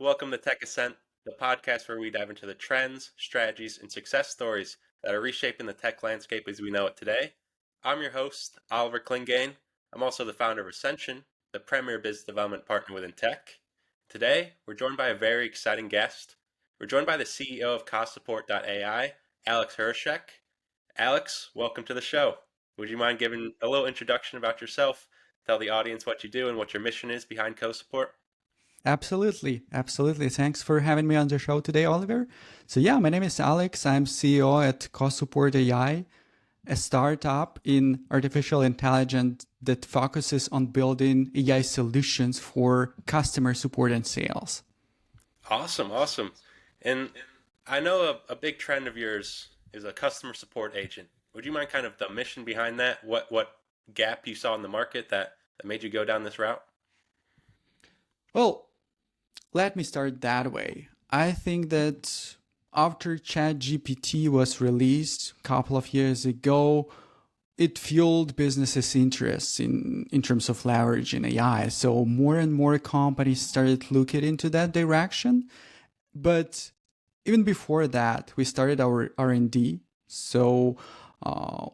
Welcome to Tech Ascent, the podcast where we dive into the trends, strategies, and success stories that are reshaping the tech landscape as we know it today. I'm your host, Oliver Clingain. I'm also the founder of Ascension, the premier business development partner within tech. Today, we're joined by a very exciting guest. We're joined by the CEO of CostSupport.ai, Alex Khoroshchak. Alex, welcome to the show. Would you mind giving a little introduction about yourself? Tell the audience what you do and what your mission is behind CoSupport. Absolutely. Absolutely. Thanks for having me on the show today, Oliver. So yeah, my name is Alex. I'm CEO at Cost Support AI, a startup in artificial intelligence that focuses on building AI solutions for customer support and sales. Awesome, awesome. And I know a big trend of yours is a customer support agent. Would you mind kind of the mission behind that? What gap you saw in the market that made you go down this route? Well, let me start that way. I think that after ChatGPT was released a couple of years ago, it fueled businesses' interests in terms of leveraging AI. So more and more companies started looking into that direction. But even before that, we started our R&D. So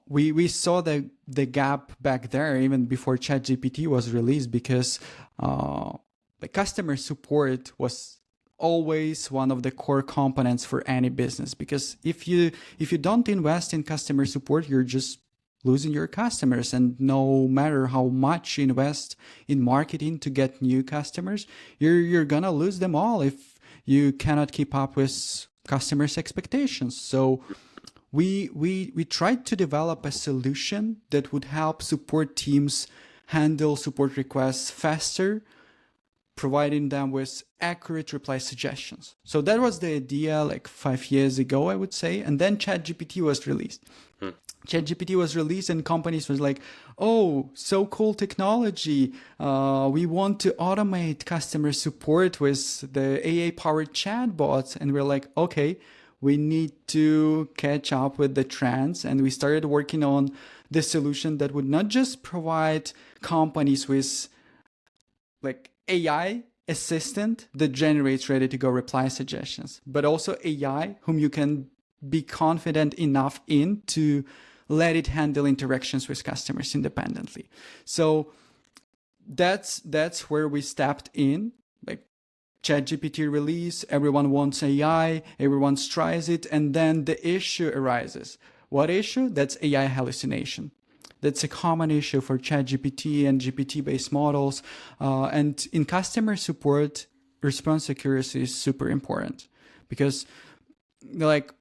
we saw the gap back there even before ChatGPT was released because the customer support was always one of the core components for any business, because if you don't invest in customer support, you're just losing your customers. And no matter how much you invest in marketing to get new customers, you're gonna lose them all if you cannot keep up with customers' expectations. So we tried to develop a solution that would help support teams handle support requests faster, providing them with accurate reply suggestions. So that was the idea like 5 years ago, I would say. And then ChatGPT was released. Hmm. ChatGPT was released and companies was like, oh, so cool technology. We want to automate customer support with the AI-powered chatbots. And we're like, okay, we need to catch up with the trends. And we started working on the solution that would not just provide companies with like AI assistant that generates ready to go reply suggestions, but also AI whom you can be confident enough in to let it handle interactions with customers independently. So that's where we stepped in. Like ChatGPT release, everyone wants AI, everyone tries it, and then the issue arises. What issue? That's AI hallucination. That's a common issue for ChatGPT and GPT-based models. And in customer support, response accuracy is super important because like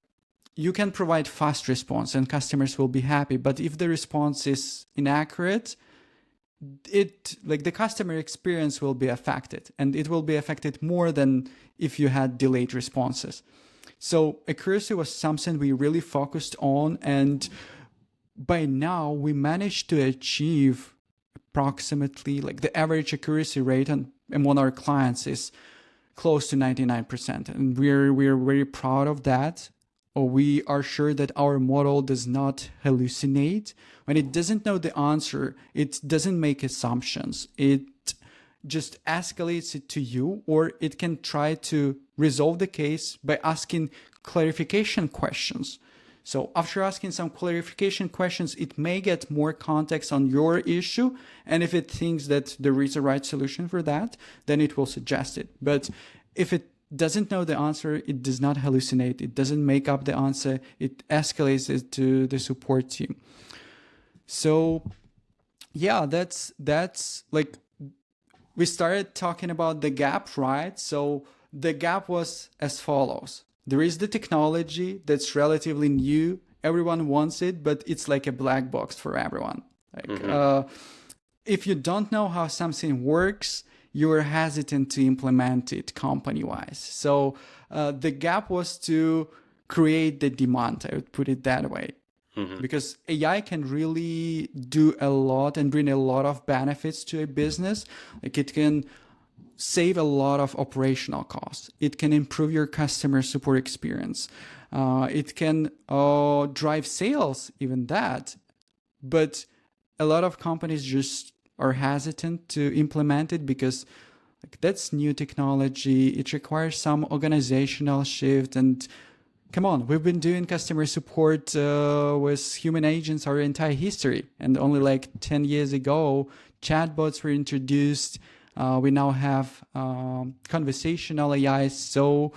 you can provide fast response and customers will be happy. But if the response is inaccurate, the customer experience will be affected, and it will be affected more than if you had delayed responses. So accuracy was something we really focused on, and by now we managed to achieve approximately like the average accuracy rate among our clients is close to 99%. And we're very proud of that. Or we are sure that our model does not hallucinate. When it doesn't know the answer, it doesn't make assumptions. It just escalates it to you, or it can try to resolve the case by asking clarification questions. So after asking some clarification questions, it may get more context on your issue. And if it thinks that there is a right solution for that, then it will suggest it. But if it doesn't know the answer, it does not hallucinate. It doesn't make up the answer. It escalates it to the support team. So yeah, that's like, we started talking about the gap, right? So the gap was as follows. There is the technology that's relatively new. Everyone wants it, but it's like a black box for everyone. If you don't know how something works, you're hesitant to implement it company-wise. So the gap was to create the demand, I would put it that way. Because AI can really do a lot and bring a lot of benefits to a business. Like it can save a lot of operational costs. It can improve your customer support experience. It can drive sales, even that. But a lot of companies just are hesitant to implement it because Like that's new technology. It requires some organizational shift. And come on, we've been doing customer support with human agents our entire history. And only like 10 years ago, chatbots were introduced. We now have conversational AI. So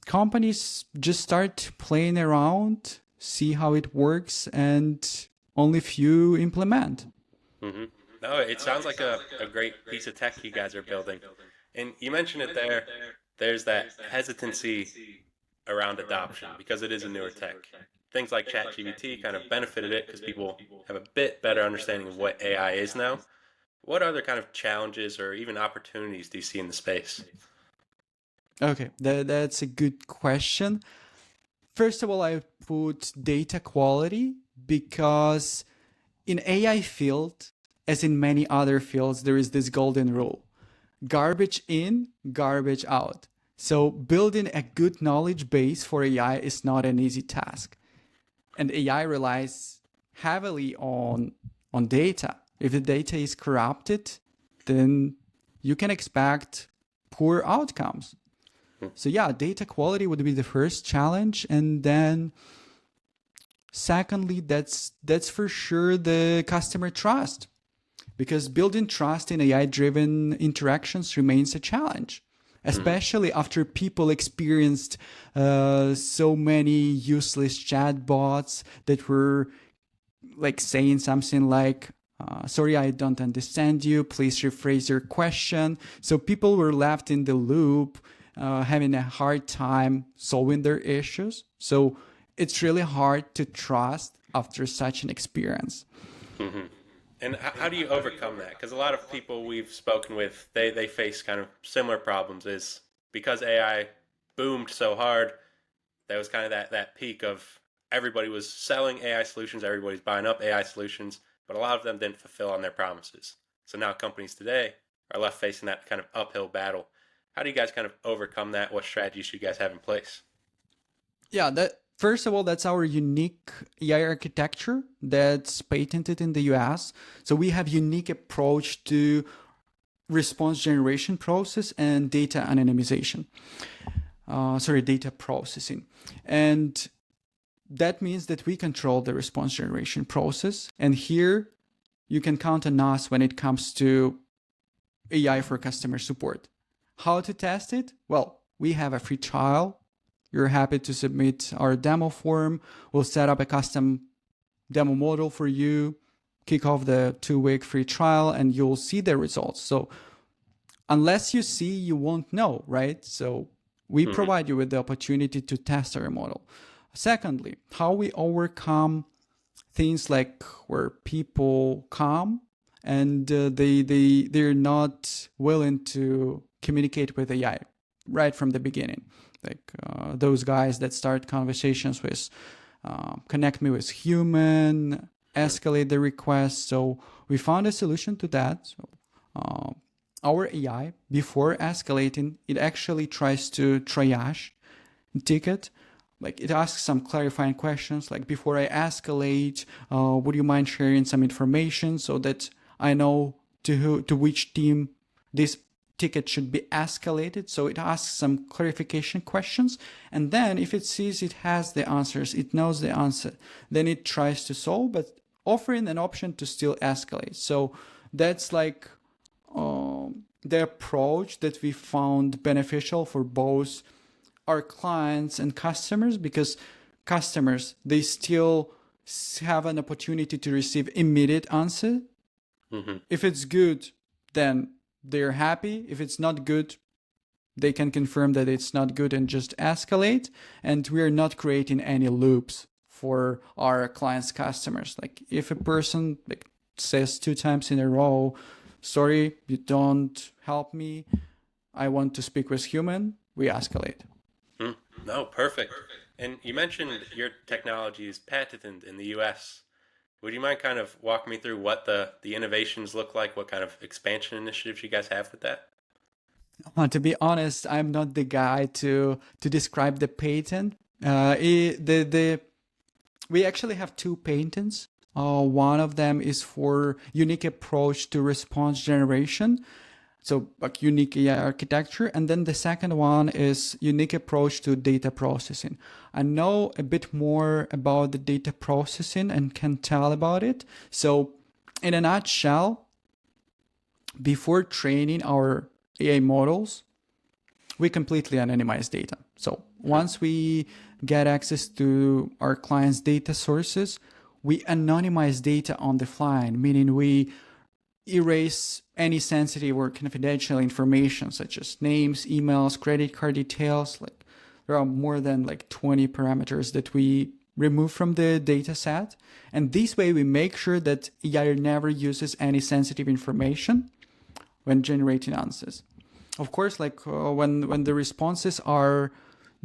companies just start playing around, see how it works, and only few implement. Hmm. No, it sounds like a great piece of tech you guys are building. And you mentioned it there. There's that hesitancy around adoption because it is a newer tech. Things like ChatGPT kind of benefited it because people have a bit better understanding of what AI is now. What other kind of challenges or even opportunities do you see in the space? Okay, that's a good question. First of all, I put data quality because in AI field, as in many other fields, there is this golden rule: garbage in, garbage out. So building a good knowledge base for AI is not an easy task. And AI relies heavily on data. If the data is corrupted, then you can expect poor outcomes. So yeah, data quality would be the first challenge, and then secondly, that's for sure the customer trust, because building trust in AI-driven interactions remains a challenge, especially after people experienced so many useless chatbots that were like saying something like, sorry, I don't understand you, please rephrase your question. So people were left in the loop, having a hard time solving their issues. So it's really hard to trust after such an experience. Hmm. And how do you overcome that? Because a lot of people we've spoken with, they face kind of similar problems. Is because AI boomed so hard, there was kind of that peak of everybody was selling AI solutions, everybody's buying up AI solutions, but a lot of them didn't fulfill on their promises. So now companies today are left facing that kind of uphill battle. How do you guys kind of overcome that? What strategies do you guys have in place? Yeah, that first of all, that's our unique AI architecture that's patented in the US. So we have unique approach to response generation process and data anonymization. Data processing. And that means that we control the response generation process. And here you can count on us when it comes to AI for customer support. How to test it? Well, we have a free trial. You're happy to submit our demo form. We'll set up a custom demo model for you, kick off the 2-week free trial, and you'll see the results. So unless you see, you won't know, right? So we provide you with the opportunity to test our model. Secondly, how we overcome things like where people come and they're not willing to communicate with AI right from the beginning. Like those guys that start conversations with connect me with human, escalate the request. So we found a solution to that. So our AI, before escalating, it actually tries to triage ticket. Like it asks some clarifying questions, like before I escalate, would you mind sharing some information so that I know to which team this ticket should be escalated. So it asks some clarification questions, and then if it sees it has the answers, it knows the answer, then it tries to solve, but offering an option to still escalate. So that's like the approach that we found beneficial for both our clients and customers, because customers, they still have an opportunity to receive immediate answer. If it's good, then they're happy. If it's not good, they can confirm that it's not good and just escalate. And we're not creating any loops for our clients' customers. Like if a person like says 2 times in a row, sorry, you don't help me, I want to speak with human, we escalate. No, perfect. And you mentioned your technology is patented in the US. Would you mind kind of walking me through what the innovations look like, what kind of expansion initiatives you guys have with that? To be honest, I'm not the guy to describe the patent. We actually have 2 patents. One of them is for unique approach to response generation. So like unique AI architecture. And then the second one is unique approach to data processing. I know a bit more about the data processing and can tell about it. So in a nutshell, before training our AI models, we completely anonymize data. So once we get access to our clients' data sources, we anonymize data on the fly, meaning we erase any sensitive or confidential information such as names, emails, credit card details. Like there are more than like 20 parameters that we remove from the data set. And this way we make sure that AI never uses any sensitive information when generating answers. Of course, like when the responses are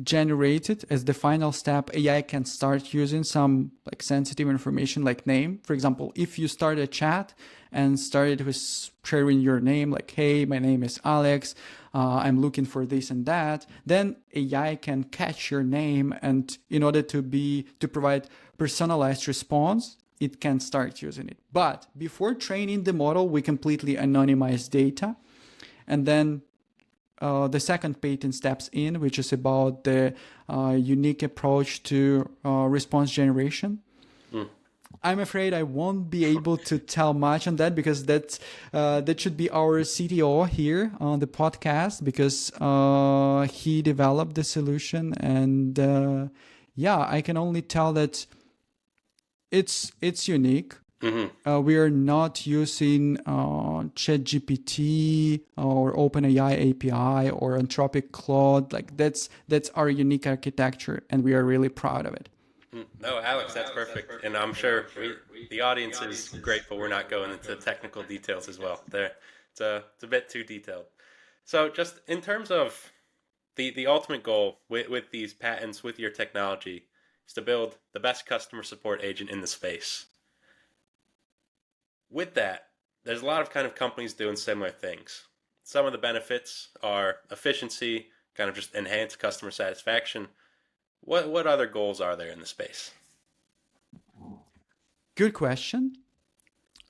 generated as the final step, AI can start using some like sensitive information like name. For example, if you start a chat and started with sharing your name, like, hey, my name is Alex, I'm looking for this and that, then AI can catch your name, and in order to provide personalized response, it can start using it. But before training the model, we completely anonymize data. And then the second patent steps in, which is about the unique approach to response generation. I'm afraid I won't be able to tell much on that because that should be our CTO here on the podcast, because he developed the solution. And I can only tell that it's unique. We are not using ChatGPT or OpenAI API or Anthropic Claude. Like that's our unique architecture, and we are really proud of it. No, Alex, that's perfect. And I'm sure the audience is grateful we're not going into technical details as well. It's a bit too detailed. So just in terms of the ultimate goal with these patents, with your technology, is to build the best customer support agent in the space. With that, there's a lot of kind of companies doing similar things. Some of the benefits are efficiency, kind of just enhanced customer satisfaction. What other goals are there in the space? Good question.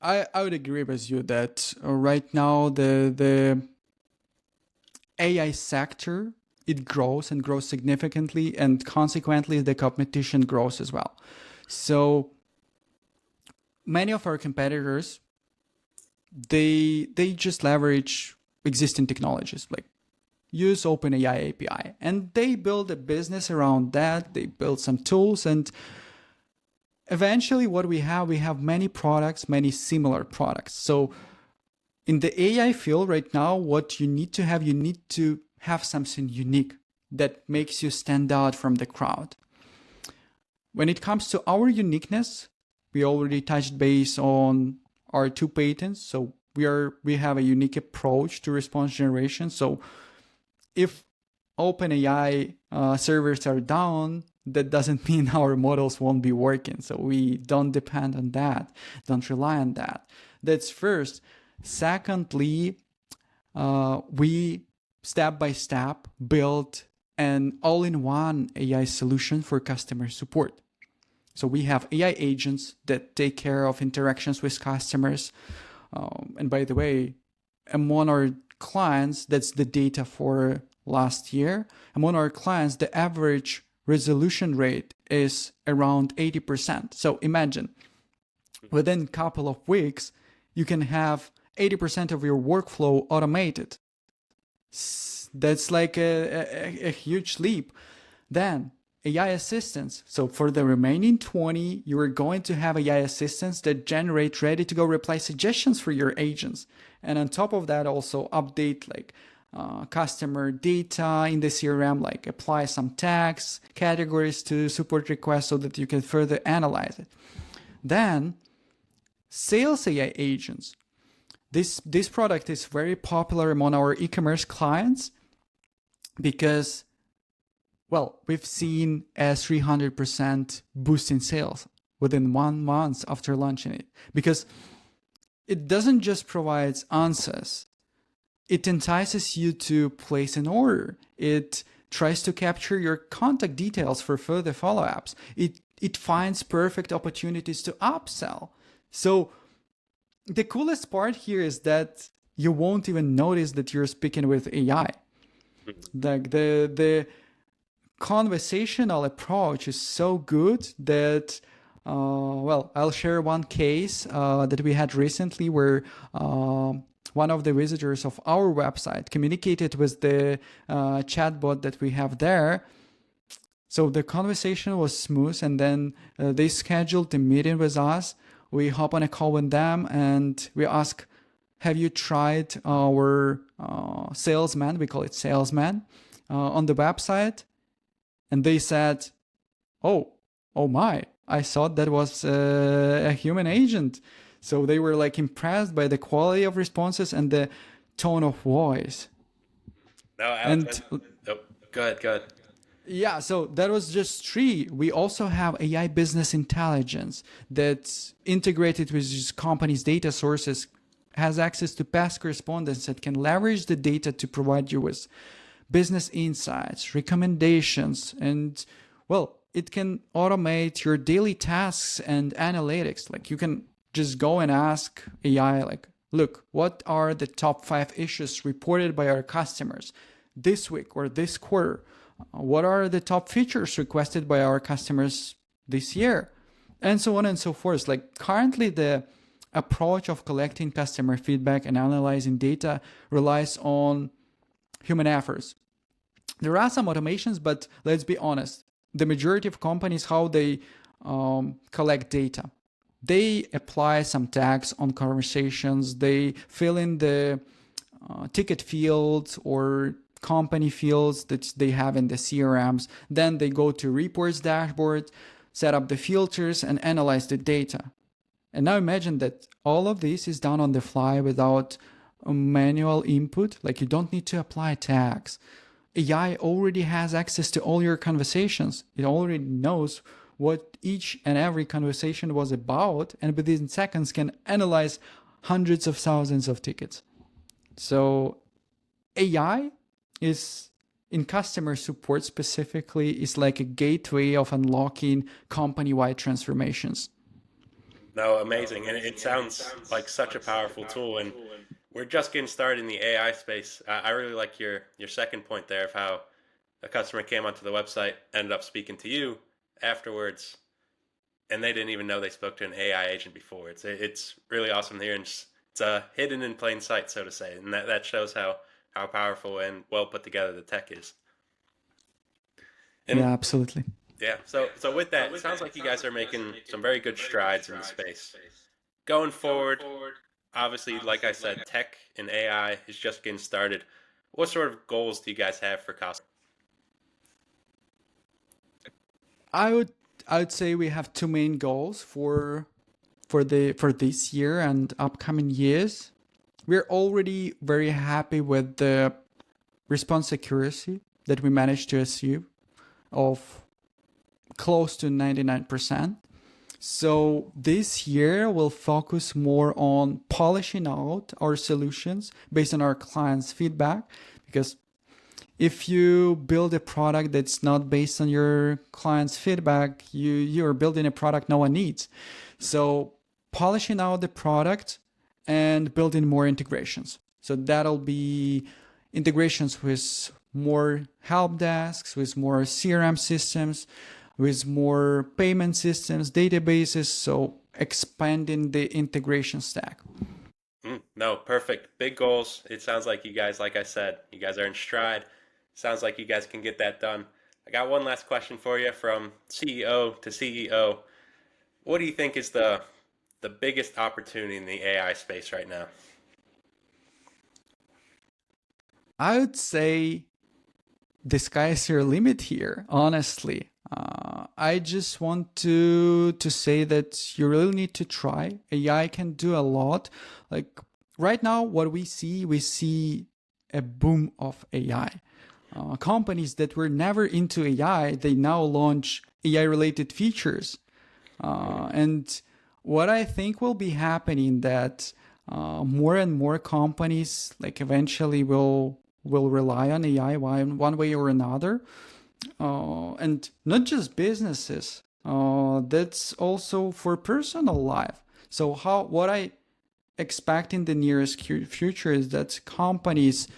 I would agree with you that right now the AI sector, it grows and grows significantly, and consequently the competition grows as well. So many of our competitors, they just leverage existing technologies, like use OpenAI API, and they build a business around that. They build some tools, and eventually what we have many products, many similar products. So in the AI field right now, what you need to have something unique that makes you stand out from the crowd. When it comes to our uniqueness, we already touched base on our 2 patents. So we have a unique approach to response generation. So if OpenAI servers are down, that doesn't mean our models won't be working. So we don't depend on that, don't rely on that. That's first. Secondly, we step by step build an all-in-one AI solution for customer support. So we have AI agents that take care of interactions with customers. And by the way, among our clients, that's the data for last year. Among our clients, the average resolution rate is around 80%. So imagine within a couple of weeks, you can have 80% of your workflow automated. That's like a huge leap. Then AI assistants. So for the remaining 20, you are going to have AI assistants that generate ready-to-go reply suggestions for your agents. And on top of that, also update like customer data in the CRM, like apply some tags, categories to support requests so that you can further analyze it. Then sales AI agents. This product is very popular among our e-commerce clients because, well, we've seen a 300% boost in sales within 1 month after launching it, because it doesn't just provide answers. It entices you to place an order. It tries to capture your contact details for further follow-ups. It finds perfect opportunities to upsell. So the coolest part here is that you won't even notice that you're speaking with AI. Mhm. Like the conversational approach is so good that well, I'll share one case that we had recently where one of the visitors of our website communicated with the chatbot that we have there. So the conversation was smooth, and then they scheduled a meeting with us. We hop on a call with them, and we ask, "Have you tried our salesman? We call it salesman on the website." And they said, "Oh, oh my! I thought that was a human agent." So they were like impressed by the quality of responses and the tone of voice. No, Alex, And oh, go ahead, go ahead. yeah, so that was just three. We also have AI business intelligence that's integrated with this company's data sources, has access to past correspondence that can leverage the data to provide you with business insights, recommendations, and well, it can automate your daily tasks and analytics. Like you can just go and ask AI, like, look, what are the top 5 issues reported by our customers this week or this quarter? What are the top features requested by our customers this year? And so on and so forth. Like currently, the approach of collecting customer feedback and analyzing data relies on human efforts. There are some automations, but let's be honest, the majority of companies, how they collect data, they apply some tags on conversations, they fill in the ticket fields or company fields that they have in the CRMs. Then they go to reports dashboard, set up the filters, and analyze the data. And now imagine that all of this is done on the fly without a manual input. Like you don't need to apply tags. AI already has access to all your conversations. It already knows what each and every conversation was about, and within seconds can analyze hundreds of thousands of tickets. So AI is in customer support specifically is like a gateway of unlocking company-wide transformations. No, amazing. And it sounds like such a powerful tool. And we're just getting started in the AI space. I really like your second point there of how a customer came onto the website, ended up speaking to you afterwards, and they didn't even know they spoke to an AI agent before. It's really awesome to hear, and it's hidden in plain sight, so to say, and that shows how powerful and well put together the tech is. And Yeah, absolutely. yeah, so with that, it sounds like you guys are making some very good strides in the space. Going forward, obviously, like I said, tech and AI is just getting started. What sort of goals do you guys have for cost? I would I would say we have two main goals for this year and upcoming years. We're already very happy with the response accuracy that we managed to achieve of close to 99%. So this year we'll focus more on polishing out our solutions based on our clients' feedback, because if you build a product that's not based on your client's feedback, you're building a product no one needs. So polishing out the product and building more integrations. So that'll be integrations with more help desks, with more CRM systems, with more payment systems, databases. So expanding the integration stack. No, perfect. Big goals. It sounds like you guys, like I said, you guys are in stride. Sounds like you guys can get that done. I got one last question for you from CEO to CEO. What do you think is the biggest opportunity in the AI space right now? I would say the sky is your limit here, honestly. I just want to say that you really need to try. AI can do a lot. Like right now, what we see a boom of AI. Companies that were never into AI, they now launch AI related features. And what I think will be happening that more and more companies like eventually will rely on AI one way or another, and not just businesses. That's also for personal life. So how what I expect in the nearest future is that companies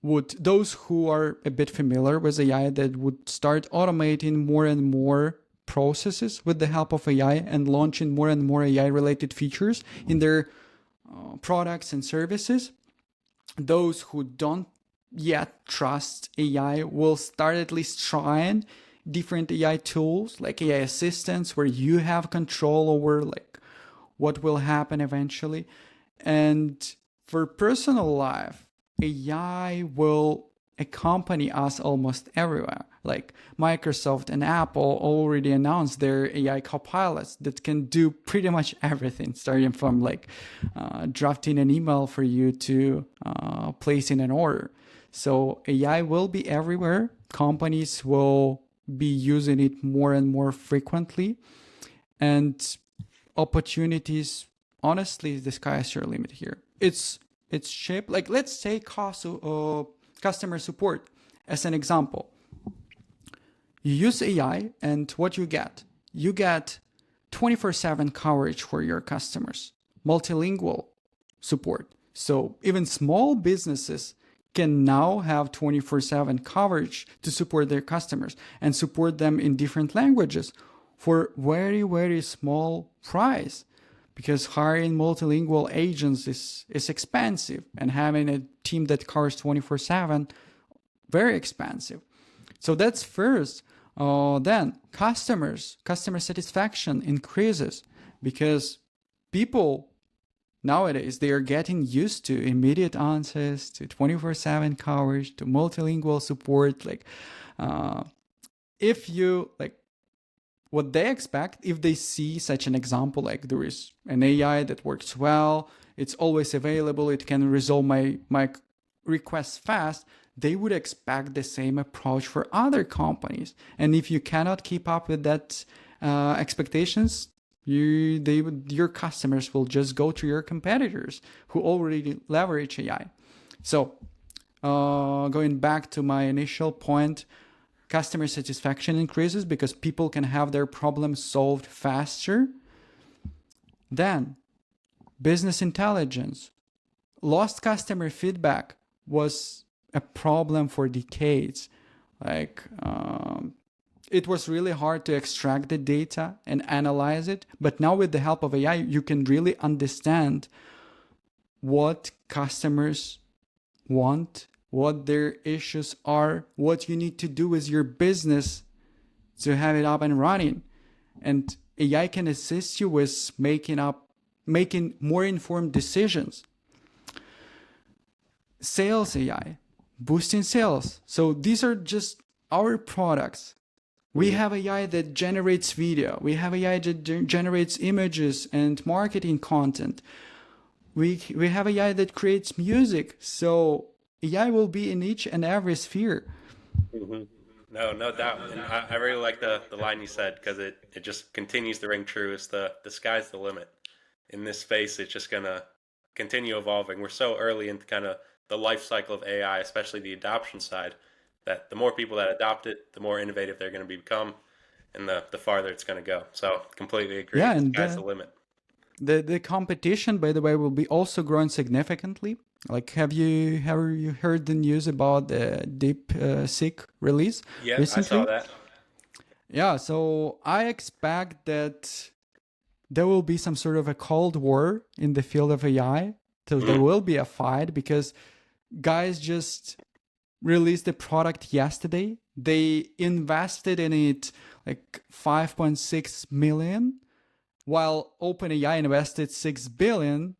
those who are a bit familiar with AI, that would start automating more and more processes with the help of AI and launching more and more AI related features in their products and services. Those who don't yet trust AI will start at least trying different AI tools like AI assistants where you have control over like what will happen eventually. And for personal life, AI will accompany us almost everywhere. Like Microsoft and Apple already announced their AI copilots that can do pretty much everything, starting from like drafting an email for you to placing an order. So AI will be everywhere. Companies will be using it more and more frequently. And opportunities, honestly, the sky is your limit here. It's shaped, like let's take customer support as an example. You use AI and what you get? You get 24/7 coverage for your customers, multilingual support. So even small businesses can now have 24/7 coverage to support their customers and support them in different languages for very, very small price. Because hiring multilingual agents is expensive, and having a team that covers 24/7, very expensive. So that's first. Then customer satisfaction increases because people nowadays they are getting used to immediate answers, to 24/7 coverage, to multilingual support. Like, if you like what they expect, if they see such an example, like there is an AI that works well, it's always available, it can resolve my requests fast, they would expect the same approach for other companies. And if you cannot keep up with that expectations, your customers will just go to your competitors who already leverage AI. So going back to my initial point, customer satisfaction increases because people can have their problems solved faster. Then business intelligence. Lost customer feedback was a problem for decades. Like it was really hard to extract the data and analyze it. But now with the help of AI, you can really understand what customers want, what their issues are, what you need to do with your business to have it up and running. And AI can assist you with making more informed decisions. Sales AI, boosting sales. So these are just our products. We have AI that generates video. We have AI that generates images and marketing content. We have AI that creates music. So AI will be in each and every sphere. Mm-hmm. No doubt. And I really like the line you said because it just continues to ring true. It's the sky's the limit. In this space, it's just going to continue evolving. We're so early into kind of the life cycle of AI, especially the adoption side, that the more people that adopt it, the more innovative they're going to become and the farther it's going to go. So completely agree. Yeah, The and sky's the limit. the competition, by the way, will be also growing significantly. Like, have you heard the news about the Deep Seek release Yeah, I saw recently? that. Yeah, so I expect that there will be some sort of a cold war in the field of AI. So there Mhm. will be a fight because guys just released the product yesterday. They invested in it like 5.6 million, while OpenAI invested $6 billion,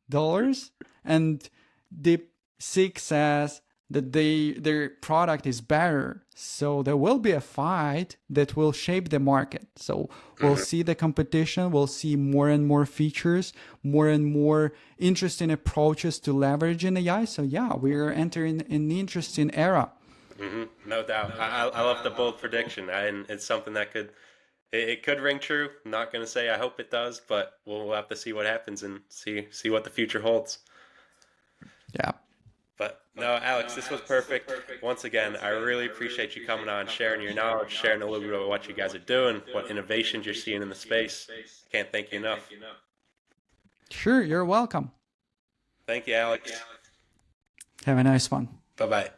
and DeepSeek says that their product is better. So there will be a fight that will shape the market. So we'll Mhm. see the competition, we'll see more and more features, more and more interesting approaches to leveraging AI. So yeah, we're entering an interesting era. No doubt. I love the bold prediction, and it's something that it could ring true. I'm not going to say I hope it does, but we'll have to see what happens and see what the future holds. Yeah. But no, Alex, this was perfect. Once again, I really appreciate you coming on, sharing your knowledge, sharing a little bit of what you guys are doing, what innovations you're seeing in the space. Can't thank you enough. Sure, you're welcome. Thank you, Alex. Have a nice one. Bye bye.